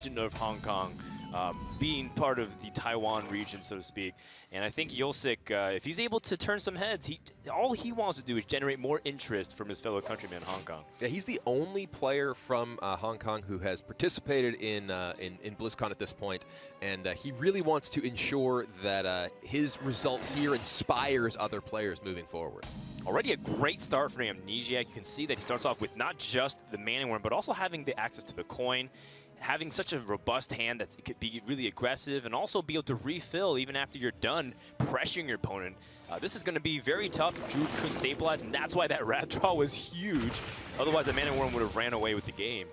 of Hong Kong, being part of the Taiwan region, so to speak. And I think Yulsic, if he's able to turn some heads, all he wants to do is generate more interest from his fellow countrymen in Hong Kong. Yeah, he's the only player from Hong Kong who has participated in BlizzCon at this point, and he really wants to ensure that his result here inspires other players moving forward. Already a great start for Amnesiac. You can see that he starts off with not just the mana worm, but also having the access to the coin, having such a robust hand that it could be really aggressive, and also be able to refill even after you're done pressuring your opponent. This is going to be very tough. Drew couldn't stabilize, and that's why that rat draw was huge. Otherwise, the mana worm would have ran away with the game.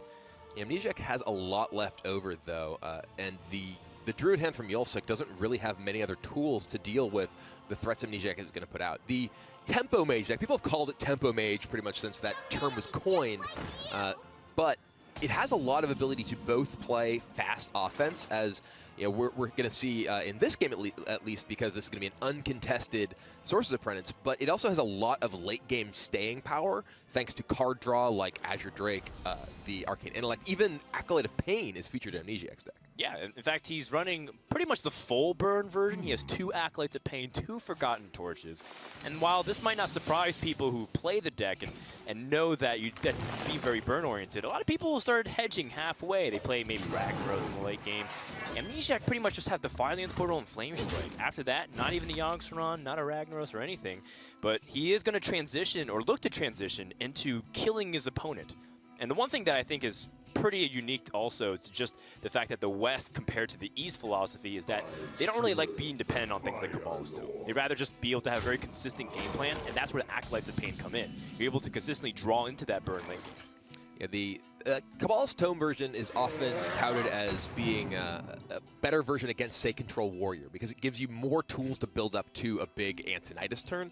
Amnesiac has a lot left over, though, and the Druid hand from Yulsic doesn't really have many other tools to deal with the threats Amnesiac is going to put out. The Tempo Mage deck, people have called it Tempo Mage pretty much since that term was coined, but it has a lot of ability to both play fast offense, as you know, we're going to see in this game at least, because this is going to be an uncontested Sources Apprentice, but it also has a lot of late game staying power thanks to card draw like Azure Drake, the Arcane Intellect. Even Acolyte of Pain is featured in Amnesiac's deck. Yeah, in fact, he's running pretty much the full burn version. He has 2 Acolytes of Pain, 2 Forgotten Torches. And while this might not surprise people who play the deck and know that you that can be very burn-oriented, a lot of people will start hedging halfway. They play maybe Ragnaros in the late game. Amnesiac pretty much just have the Defiance Portal and Flame Strike. After that, not even a Yogg-Saron, not a Ragnaros or anything. But he is going to transition, or look to transition, into killing his opponent. And the one thing that I think is pretty unique also to just the fact that the West compared to the East philosophy is that they don't really like being dependent on things like Cabal Stone. They'd rather just be able to have a very consistent game plan, and that's where the Acolytes of Pain come in. You're able to consistently draw into that burn lane. Yeah, the Cabal's Tome version is often touted as being a better version against, say, Control Warrior, because it gives you more tools to build up to a big Antonidas turn.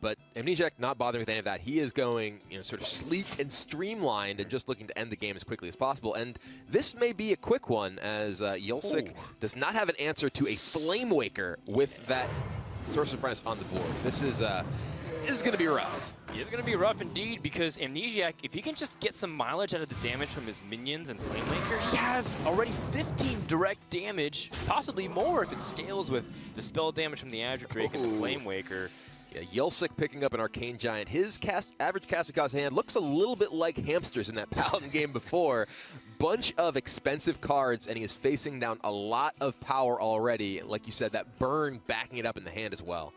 But Amnesiac not bothering with any of that. He is going, sort of sleek and streamlined and just looking to end the game as quickly as possible. And this may be a quick one, as Yulsic does not have an answer to a Flame Waker with that Sorcerer's Apprentice on the board. This is going to be rough. It's going to be rough indeed, because Amnesiac, if he can just get some mileage out of the damage from his minions and Flamemaker, he has already 15 direct damage, possibly more if it scales with the spell damage from the Azure Drake and the Flamewaker. Yeah, Yulsic picking up an Arcane Giant. His average cast cost hand looks a little bit like hamsters in that Paladin game before. Bunch of expensive cards, and he is facing down a lot of power already. Like you said, that burn backing it up in the hand as well.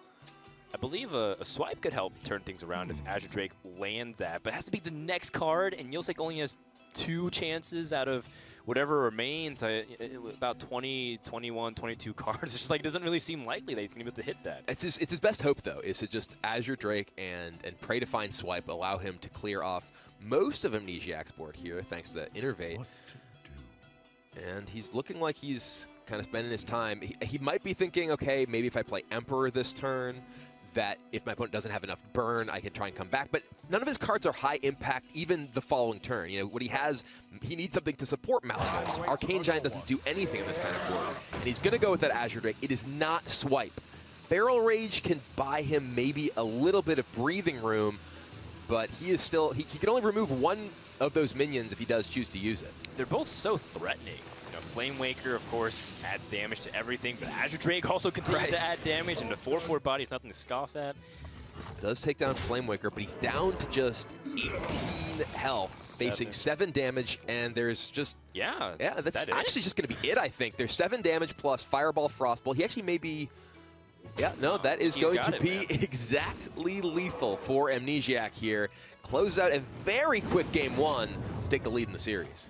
I believe a swipe could help turn things around if Azure Drake lands that, but it has to be the next card, and Yulsic only has 2 chances out of whatever remains, about 20, 21, 22 cards. It's just like, it doesn't really seem likely that he's going to be able to hit that. It's his best hope, though, is to just Azure Drake and Pray to Find Swipe allow him to clear off most of Amnesiac's board here, thanks to that Innervate. And he's looking like he's kind of spending his time. He might be thinking, okay, maybe if I play Emperor this turn, that if my opponent doesn't have enough burn, I can try and come back. But none of his cards are high impact even the following turn. What he has, he needs something to support Malygos. Arcane Giant doesn't do anything in this kind of board. And he's going to go with that Azure Drake. It is not Swipe. Feral Rage can buy him maybe a little bit of breathing room, but he is still, he can only remove 1 of those minions if he does choose to use it. They're both so threatening. Flamewaker, of course, adds damage to everything, but Azure Drake also continues to add damage, and the 4/4 body is nothing to scoff at. Does take down Flamewaker, but he's down to just 18 health, facing 7 damage, and there's just... Yeah, that's actually just going to be it, I think. There's 7 damage plus Fireball, Frostbolt. He actually may be... Yeah, no, that is going to be exactly lethal for Amnesiac here. Closes out a very quick game 1 to take the lead in the series.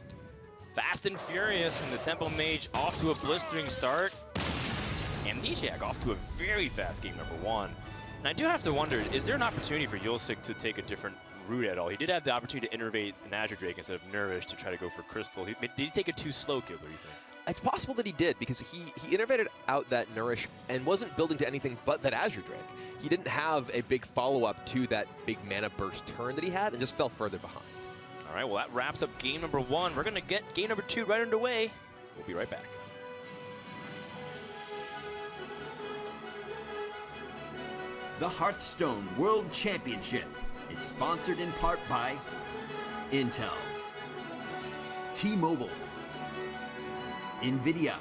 Fast and furious, and the Tempo Mage off to a blistering start. Amnesiac off to a very fast game number 1. And I do have to wonder, is there an opportunity for Yulsic to take a different route at all? He did have the opportunity to innervate an Azure Drake instead of Nourish to try to go for Crystal. Did he take a too slow kill, do you think? It's possible that he did, because he innervated out that Nourish and wasn't building to anything but that Azure Drake. He didn't have a big follow-up to that big mana burst turn that he had and just fell further behind. All right, well, that wraps up game number 1. We're going to get game number 2 right underway. We'll be right back. The Hearthstone World Championship is sponsored in part by Intel, T-Mobile, NVIDIA,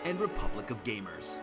and Republic of Gamers.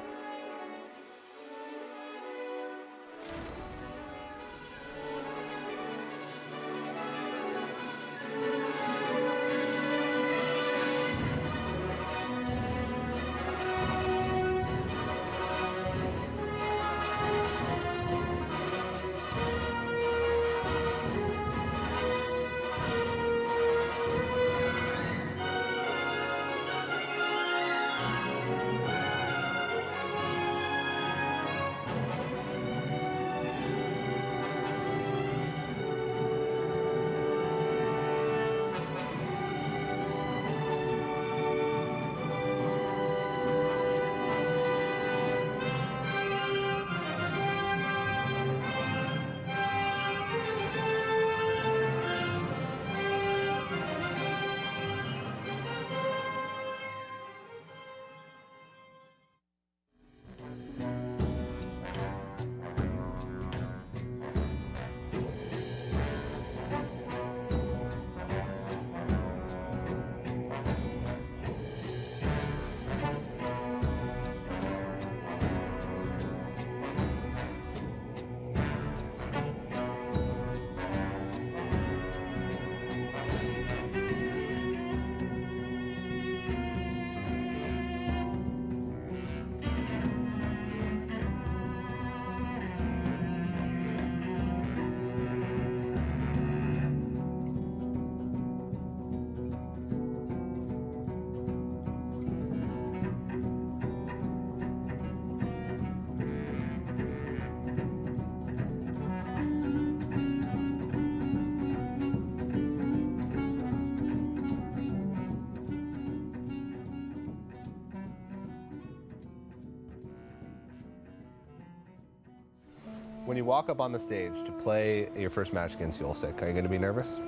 When you walk up on the stage to play your first match against Yulsic, are you going to be nervous?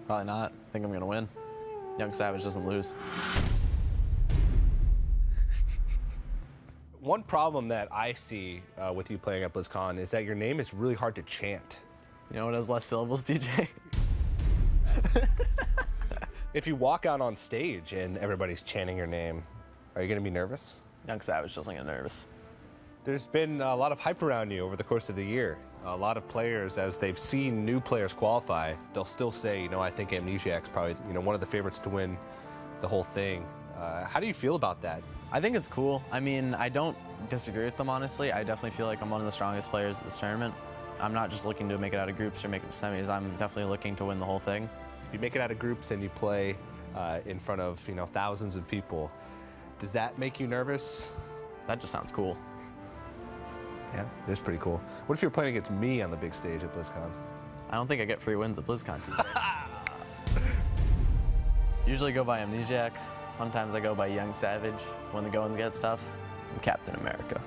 Probably not. I think I'm going to win. Young Savage doesn't lose. One problem that I see with you playing at BlizzCon is that your name is really hard to chant. You know what has less syllables, DJ? If you walk out on stage and everybody's chanting your name, are you going to be nervous? Young Savage doesn't get nervous. There's been a lot of hype around you over the course of the year. A lot of players, as they've seen new players qualify, they'll still say, you know, I think Amnesiac's probably, you know, one of the favorites to win the whole thing. How do you feel about that? I think it's cool. I mean, I don't disagree with them, honestly. I definitely feel like I'm one of the strongest players at this tournament. I'm not just looking to make it out of groups or make it to semis. I'm definitely looking to win the whole thing. If you make it out of groups and you play in front of, you know, thousands of people, does that make you nervous? That just sounds cool. Yeah, it's pretty cool. What if you're playing against me on the big stage at BlizzCon? I don't think I get free wins at BlizzCon, TJ. Usually go by Amnesiac. Sometimes I go by Young Savage. When the goings get tough, I'm Captain America.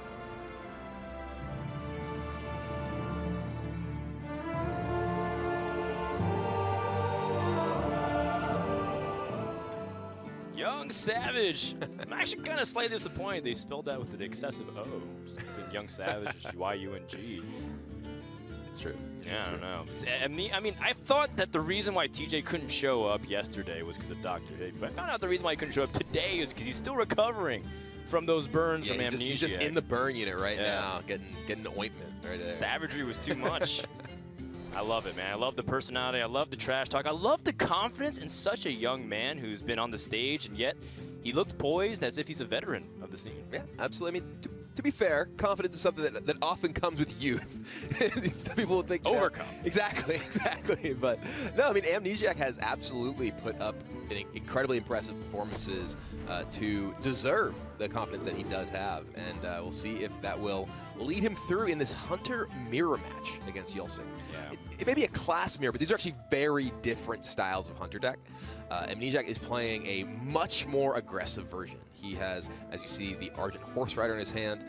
Young Savage. I'm actually kind of slightly disappointed they spelled that with an excessive O. Young Savage is Y-U-N-G. It's true. Yeah, I don't know. I mean, I thought that the reason why TJ couldn't show up yesterday was because of Dr. Higgs, but I found out the reason why he couldn't show up today is because he's still recovering from those burns from Amnesia. He's just in the burn unit right now, getting the ointment right there. Savagery was too much. I love it, man. I love the personality. I love the trash talk. I love the confidence in such a young man who's been on the stage, and yet he looked poised as if he's a veteran of the scene. Yeah, absolutely. I mean, to be fair, confidence is something that often comes with youth. Some people would think overcome. Exactly. But no, I mean, Amnesiac has absolutely put up incredibly impressive performances to deserve the confidence that he does have, and we'll see if that will lead him through in this Hunter mirror match against Yulsic. Yeah. It may be a class mirror, but these are actually very different styles of Hunter deck. Amnesiac is playing a much more aggressive version. He has, as you see, the Argent Horse Rider in his hand.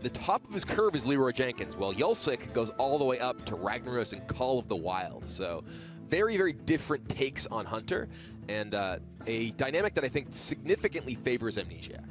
The top of his curve is Leroy Jenkins, while Yulsic goes all the way up to Ragnaros and Call of the Wild. So very, very different takes on Hunter, and a dynamic that I think significantly favors Amnesiac.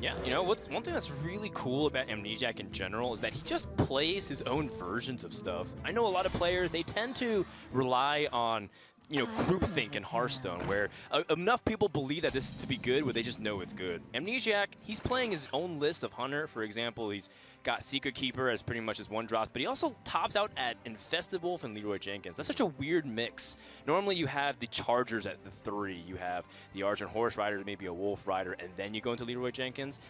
Yeah, you know, one thing that's really cool about Amnesiac in general is that he just plays his own versions of stuff. I know a lot of players, they tend to rely on groupthink in Hearthstone, where enough people believe that this is to be good, where they just know it's good. Amnesiac, he's playing his own list of Hunter. For example, he's got Secret Keeper as pretty much his one drops, but he also tops out at Infested Wolf and Leroy Jenkins. That's such a weird mix. Normally you have the Chargers at the 3, you have the Argent Horse Rider, maybe a Wolf Rider, and then you go into Leroy Jenkins.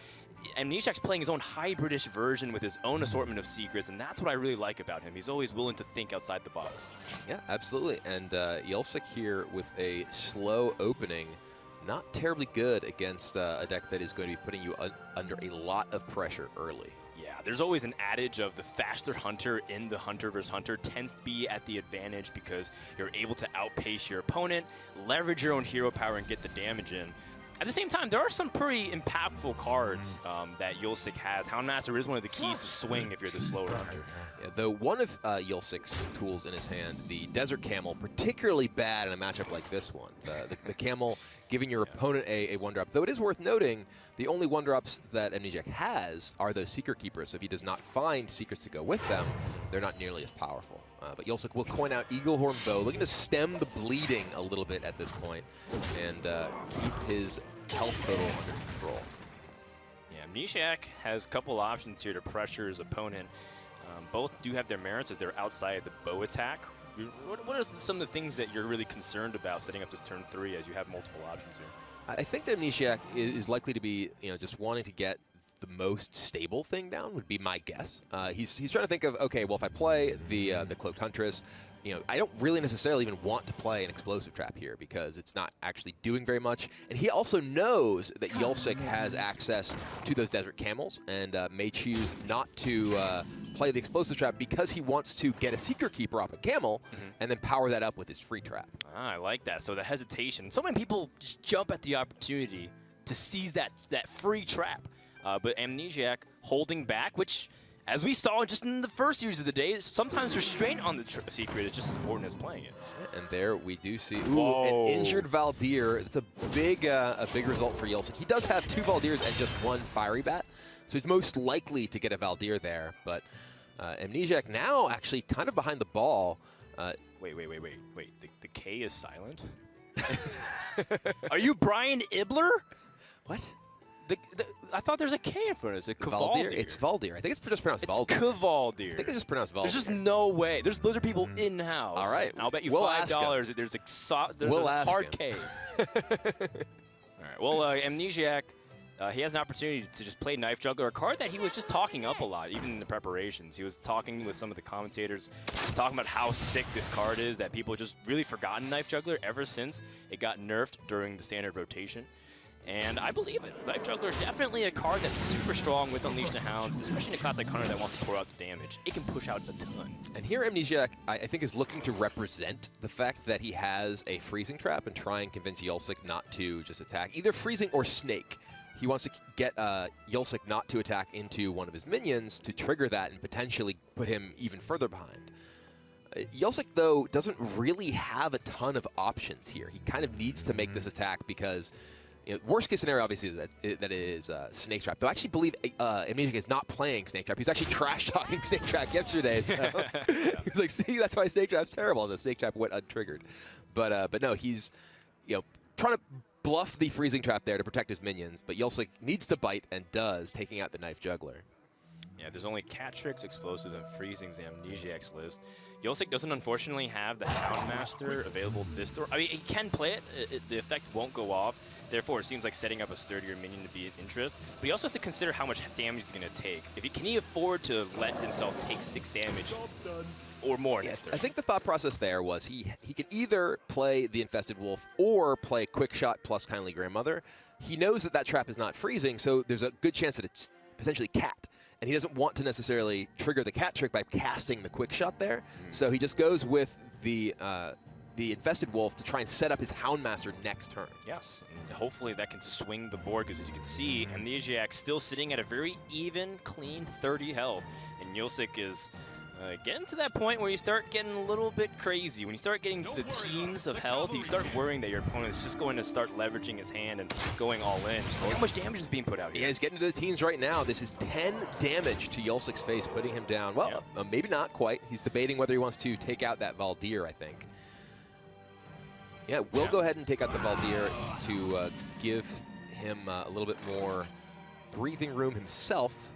Amnesiac's playing his own hybridish version with his own assortment of secrets, and that's what I really like about him. He's always willing to think outside the box. Yeah, absolutely. And Yulsic here with a slow opening, not terribly good against a deck that is going to be putting you under a lot of pressure early. Yeah, there's always an adage of the faster Hunter in the Hunter versus Hunter tends to be at the advantage because you're able to outpace your opponent, leverage your own hero power, and get the damage in. At the same time, there are some pretty impactful cards that Yulsic has. Houndmaster is one of the keys to swing if you're the slower Hunter. Yeah, though one of Yulsic's tools in his hand, the Desert Camel, particularly bad in a matchup like this one. The Camel giving your opponent a 1-drop. Though it is worth noting, the only 1-drops that Amnesiac has are those Secret Keepers. So if he does not find secrets to go with them, they're not nearly as powerful. But Yulsic will coin out Eaglehorn Bow, looking to stem the bleeding a little bit at this point and keep his health total under control. Yeah, Amnesiac has a couple options here to pressure his opponent. Both do have their merits as they're outside the bow attack. What are some of the things that you're really concerned about setting up this turn 3 as you have multiple options here? I think that Amnesiac is likely to be, just wanting to get the most stable thing down would be my guess. He's trying to think of, okay, well, if I play the Cloaked Huntress, I don't really necessarily even want to play an Explosive Trap here because it's not actually doing very much. And he also knows that Yulsic has access to those Desert Camels and may choose not to play the Explosive Trap because he wants to get a Secret Keeper off a Camel and then power that up with his free trap. Ah, I like that. So the hesitation. So many people just jump at the opportunity to seize that free trap. But Amnesiac holding back, which, as we saw just in the first series of the day, sometimes restraint on the secret is just as important as playing it. And there we do see an injured Valdir. It's a big result for Yulsic. He does have 2 Valdirs and just 1 Fiery Bat, so he's most likely to get a Valdir there. But Amnesiac now actually kind of behind the ball. Wait. The K is silent? Are you Brian Ibler? What? I thought there's a K in front of it. It's Valdir. It's Valdir. I think it's just pronounced Valdir. It's Cavaldir. I think it's just pronounced Valdir. There's just no way. Those are people in-house. All right. I'll bet you We'll $5 there's a hard K. All right. Well, Amnesiac, he has an opportunity to just play Knife Juggler, a card that he was just talking up a lot, even in the preparations. He was talking with some of the commentators, just talking about how sick this card is, that people just really forgotten Knife Juggler ever since it got nerfed during the standard rotation. And I believe it. Knife Juggler is definitely a card that's super strong with Unleash the Hound, especially in a class like Hunter that wants to pour out the damage. It can push out a ton. And here Amnesiac, I think, is looking to represent the fact that he has a Freezing Trap and try and convince Yulsic not to just attack. Either Freezing or Snake. He wants to get Yulsic not to attack into one of his minions to trigger that and potentially put him even further behind. Yulsic, though, doesn't really have a ton of options here. He kind of needs to make this attack because... worst case scenario, obviously, is that it is Snake Trap. Though I actually believe Amnesiac is not playing Snake Trap. He's actually trash-talking Snake Trap yesterday. So he's like, see, that's why Snake Trap's terrible. And the Snake Trap went untriggered. But no, he's trying to bluff the Freezing Trap there to protect his minions. But Yulsic needs to bite and does, taking out the Knife Juggler. Yeah, there's only Cat Tricks, Explosive, and Freezing's Amnesiac's list. Yulsic doesn't unfortunately have the Houndmaster available this door. I mean, he can play it. The effect won't go off. Therefore, it seems like setting up a sturdier minion to be of interest. But he also has to consider how much damage he's going to take. Can he afford to let himself take 6 damage or more next turn? I think the thought process there was he can either play the Infested Wolf or play Quick Shot plus Kindly Grandmother. He knows that trap is not freezing, so there's a good chance that it's potentially Cat. And he doesn't want to necessarily trigger the Cat trick by casting the Quick Shot there. So he just goes with the Infested Wolf to try and set up his Houndmaster next turn. Yes, and hopefully that can swing the board, because as you can see, Amnesiac still sitting at a very even, clean 30 health. And Yulsic is getting to that point where you start getting a little bit crazy. When you start getting to the teens of health, you start worrying that your opponent is just going to start leveraging his hand and going all in. Just look how much damage is being put out here. Yeah, he's getting to the teens right now. This is 10 damage to Yulsic's face, putting him down. Well, maybe not quite. He's debating whether he wants to take out that Valdir, I think. Yeah, we'll go ahead and take out the Valdir to give him a little bit more breathing room himself.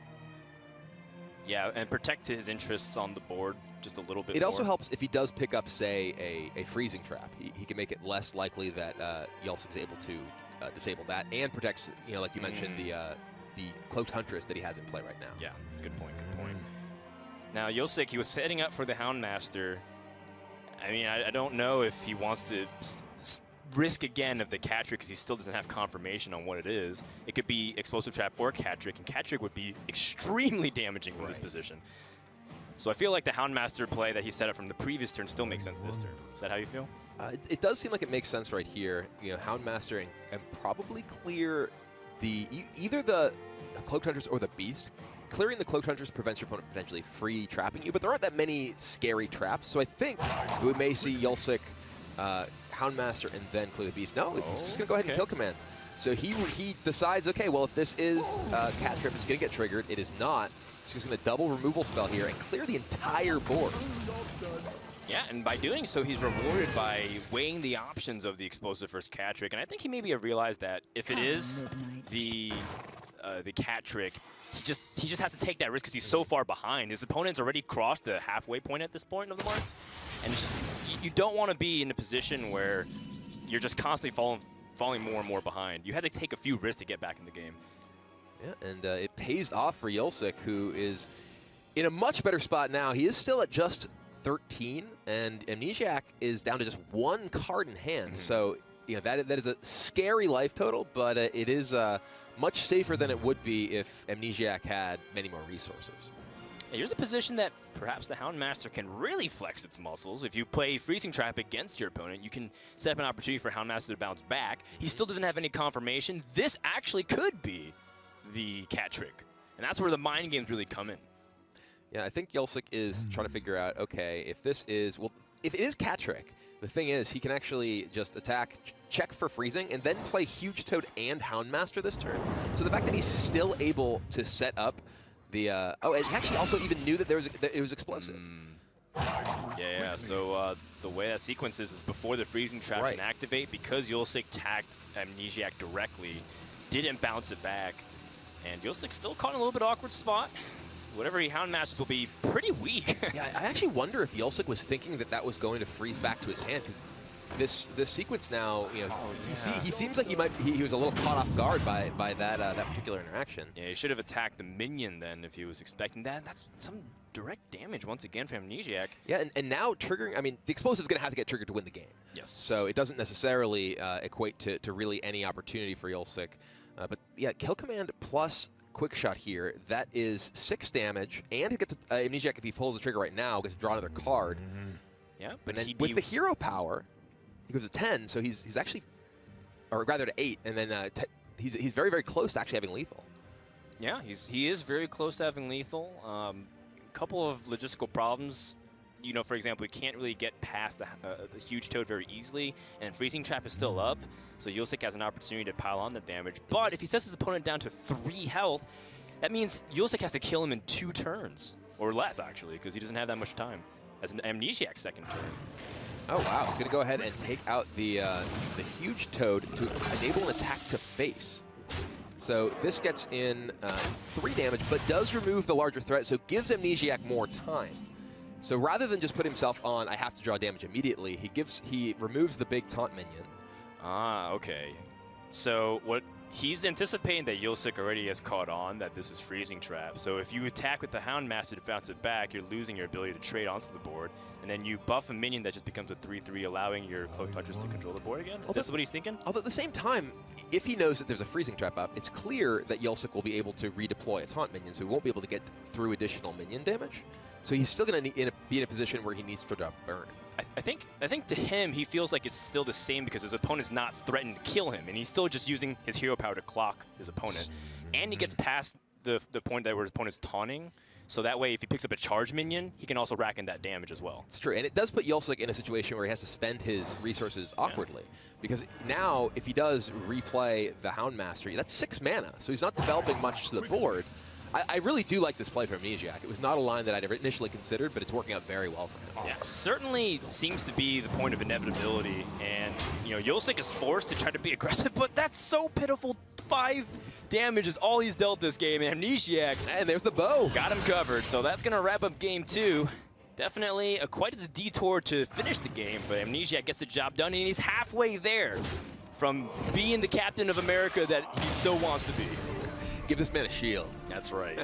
Yeah, and protect his interests on the board just a little bit It more. also helps if he does pick up, say, a freezing trap. He can make it less likely that Yulsic is able to disable that, and protects, like you mentioned, the Cloaked Huntress that he has in play right now. Yeah, good point, good point. Now, Yulsic, he was setting up for the Houndmaster. I mean, I don't know if he wants to risk again of the cat trick, because he still doesn't have confirmation on what it is. It could be Explosive Trap or cat trick, and cat trick would be extremely damaging from this position. So I feel like the Houndmaster play that he set up from the previous turn still makes sense this turn. Is that how you feel? It does seem like it makes sense right here. Houndmaster and probably clear either the Cloaked Hunters or the Beast. Clearing the Cloaked Hunters prevents your opponent from potentially free trapping you, but there aren't that many scary traps, so I think we may see Yulsic, Houndmaster, and then clear the Beast. No, he's just going to go ahead and kill command. So he decides, okay, well, if this is cat trip, it's going to get triggered. It is not. He's just going to double removal spell here and clear the entire board. Yeah, and by doing so, he's rewarded by weighing the options of the explosive versus cat trick, and I think he maybe realized that if it is the cat trick, he just has to take that risk because he's so far behind. His opponent's already crossed the halfway point at this point of the mark, and it's just you don't want to be in a position where you're just constantly falling more and more behind. You have to take a few risks to get back in the game. Yeah, and it pays off for Yulsic, who is in a much better spot now. He is still at just 13, and Amnesiac is down to just one card in hand. So that is a scary life total, but it is much safer than it would be if Amnesiac had many more resources. Here's a position that perhaps the Houndmaster can really flex its muscles. If you play Freezing Trap against your opponent, you can set up an opportunity for Houndmaster to bounce back. He still doesn't have any confirmation. This actually could be the cat trick, and that's where the mind games really come in. Yeah, I think Yulsic is trying to figure out, okay, if this is, well, if it is cat trick, the thing is he can actually just attack, check for freezing, and then play Huge Toad and Houndmaster this turn. So the fact that he's still able to set up the, oh, and he actually also even knew that it was explosive. Yeah, so the way that sequence is before the Freezing Trap can activate, because Yulsic tagged Amnesiac directly, didn't bounce it back, and Yulsic's still caught in a little bit awkward spot. Whatever he Houndmasters will be pretty weak. Yeah, I actually wonder if Yulsic was thinking that that was going to freeze back to his hand, because this sequence now, he seems like he was a little caught off guard by that particular interaction. Yeah, he should have attacked the minion then if he was expecting that. That's some direct damage once again from Amnesiac. Yeah, and now triggering, I mean, the explosive is going to have to get triggered to win the game. Yes. So it doesn't necessarily equate to really any opportunity for Yulsic. But yeah, kill command plus quick shot here. That is 6 damage, and he gets Amnesiac, if he pulls the trigger right now, gets to draw another card. Yeah, but then with the hero power, he goes to 10, so he's actually, or rather to 8, and then he's very, very close to actually having lethal. Yeah, he is very close to having lethal. A couple of logistical problems. For example, he can't really get past the Huge Toad very easily, and Freezing Trap is still up, so Yulsic has an opportunity to pile on the damage. But if he sets his opponent down to 3 health, that means Yulsic has to kill him in 2 turns, or less actually, because he doesn't have that much time, as an Amnesiac second turn. Oh wow, he's going to go ahead and take out the Huge Toad to enable an attack to face. So this gets in 3 damage, but does remove the larger threat, so gives Amnesiac more time. So rather than just put himself on, I have to draw damage immediately, he removes the big taunt minion. Ah, okay. So what he's anticipating that Yulsic already has caught on that this is Freezing Trap. So if you attack with the Houndmaster to bounce it back, you're losing your ability to trade onto the board. And then you buff a minion that just becomes a 3/3, allowing your Cloaked Hunters to control the board again? Is this what he's thinking? Although at the same time, if he knows that there's a Freezing Trap up, it's clear that Yulsic will be able to redeploy a taunt minion, so he won't be able to get through additional minion damage. So he's still going to be in a position where he needs to drop burn. I think to him, he feels like it's still the same because his opponent's not threatened to kill him, and he's still just using his hero power to clock his opponent. And he gets past the point that where his opponent's taunting, so that way if he picks up a charge minion, he can also rack in that damage as well. It's true, and it does put Yulsic in a situation where he has to spend his resources awkwardly. Because now, if he does replay the Houndmaster, that's 6 mana, so he's not developing much to the board. I really do like this play from Amnesiac. It was not a line that I'd ever initially considered, but it's working out very well for him. Yeah, certainly seems to be the point of inevitability, and Yulsic is forced to try to be aggressive, but that's so pitiful. 5 damage is all he's dealt this game, and Amnesiac, And there's the bow. got him covered. So that's gonna wrap up game 2. Definitely quite a detour to finish the game, but Amnesiac gets the job done, and he's halfway there from being the Captain of America that he so wants to be. Give this man a shield. That's right.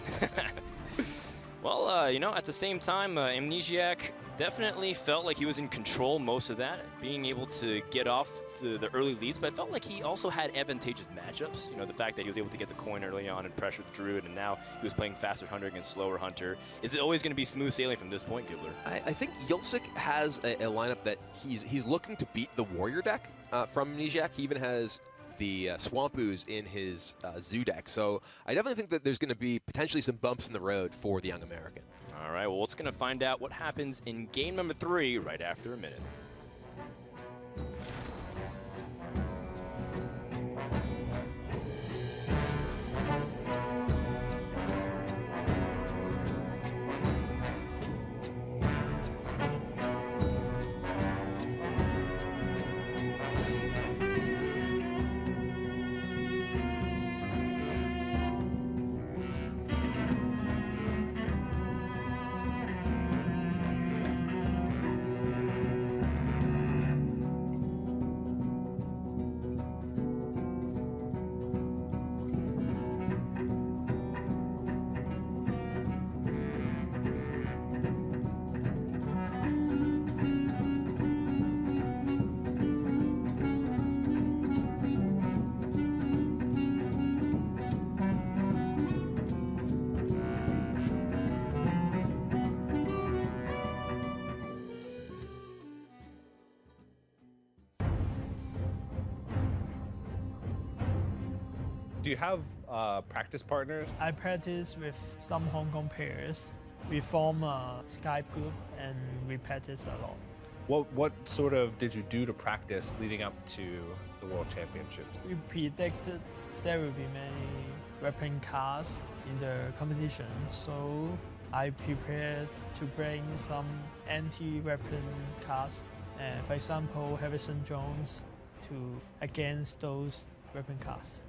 Well, at the same time, Amnesiac definitely felt like he was in control most of that, being able to get off to the early leads, but I felt like he also had advantageous matchups. The fact that he was able to get the coin early on and pressure the Druid, and now he was playing faster Hunter against slower Hunter. Is it always going to be smooth sailing from this point, Gibbler? I think Yulsic has a lineup that he's looking to beat the Warrior deck from Amnesiac. He even has the Swamp Ooze in his Zoo deck. So I definitely think that there's going to be potentially some bumps in the road for the young American. All right, well, it's going to find out what happens in game number 3 right after a minute. Do you have practice partners? I practice with some Hong Kong players. We form a Skype group and we practice a lot. What sort of did you do to practice leading up to the World Championships? We predicted there will be many weapon cards in the competition, so I prepared to bring some anti-weapon cards, for example, Harrison Jones, against those weapon cards.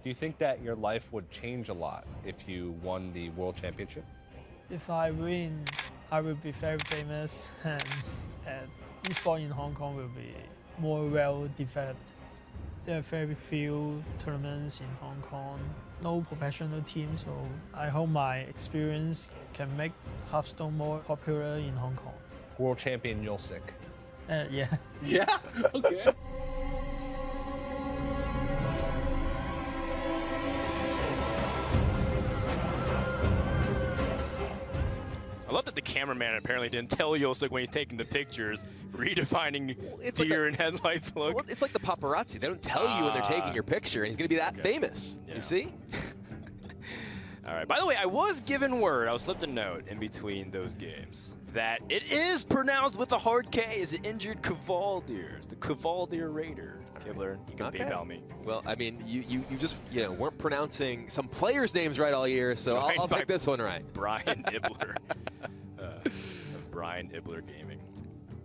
Do you think that your life would change a lot if you won the World Championship? If I win, I will be very famous, and esports in Hong Kong will be more well developed. There are very few tournaments in Hong Kong, no professional teams, so I hope my experience can make Hearthstone more popular in Hong Kong. World champion Yulsic. Yeah. Yeah? Okay. I love that the cameraman apparently didn't tell Yulsic when he's taking the pictures, redefining deer in headlights look. Well, it's like the paparazzi. They don't tell you when they're taking your picture, and he's going to be that famous. Yeah. You see? All right. By the way, I was given word, I was slipped a note in between those games, that it is pronounced with a hard K as an injured Cavaldier. It's the Cavaldier Raider. Kibler, you can PayPal me. Well, I mean, you just weren't pronouncing some players' names right all year, so I'll take this one right. Brian Ibler. Brian Ibler Gaming.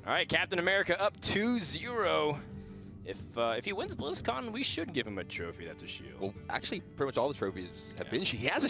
All right, Captain America up 2-0. If he wins BlizzCon, we should give him a trophy that's a shield. Well, actually, pretty much all the trophies have been. He has a